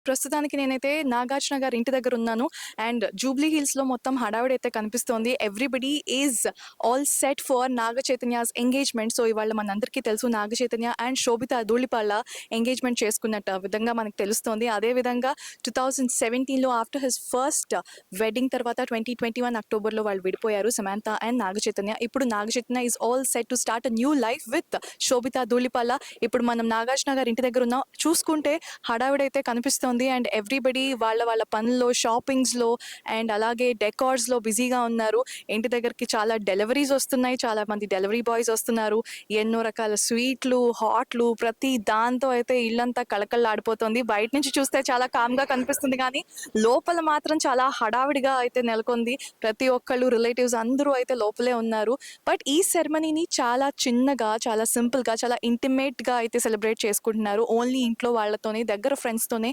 ప్రస్తుతానికి నేనైతే నాగార్జున గారి ఇంటి దగ్గర ఉన్నాను. అండ్ జూబ్లీ హిల్స్ లో మొత్తం హడావిడైతే కనిపిస్తోంది. Everybody is all set for Naga Chaitanya's engagement. So ఇవాళ మనందరికీ తెలుసు నాగ చైతన్య అండ్ శోభిత ధూళిపాళ్ళ ఎంగేజ్మెంట్ చేసుకున్నట్టు విధంగా మనకు తెలుస్తోంది. అదే విధంగా 2017లో ఆఫ్టర్ హిస్ ఫస్ట్ వెడ్డింగ్ తర్వాత 2021 అక్టోబర్లో వాళ్ళు విడిపోయారు, సమాంత అండ్ నాగ చైతన్య. ఇప్పుడు Naga Chaitanya is all set to start a new life with Sobhita Dhulipala. ఇప్పుడు మనం నాగార్జున గారి ఇంటి దగ్గర ఉన్నాం. చూసుకుంటే హడావిడైతే కనిపిస్తోంది. అండ్ ఎవ్రీబడి వాళ్ళ వాళ్ళ పనుల్లో, షాపింగ్స్లో అండ్ అలాగే డెకార్స్లో బిజీగా ఉన్నారు. ఇంటి దగ్గరికి చాలా డెలివరీస్ వస్తున్నాయి, చాలా మంది డెలివరీ బాయ్స్ వస్తున్నారు. ఎన్నో రకాల స్వీట్లు, హాట్లు, ప్రతి దాంతో అయితే ఇల్లంతా కళకళలాడిపోతుంది. బయట నుంచి చూస్తే చాలా కామ్గా కనిపిస్తుంది, కానీ లోపల మాత్రం చాలా హడావిడిగా అయితే నెలకొంది. ప్రతి ఒక్కళ్ళు రిలేటివ్స్ అందరూ అయితే లోపలే ఉన్నారు. బట్ ఈ సెరమనీని చాలా చిన్నగా, చాలా సింపుల్గా, చాలా ఇంటిమేట్గా అయితే సెలబ్రేట్ చేసుకుంటున్నారు. ఓన్లీ ఇంట్లో వాళ్ళతోనే, దగ్గర ఫ్రెండ్స్తోనే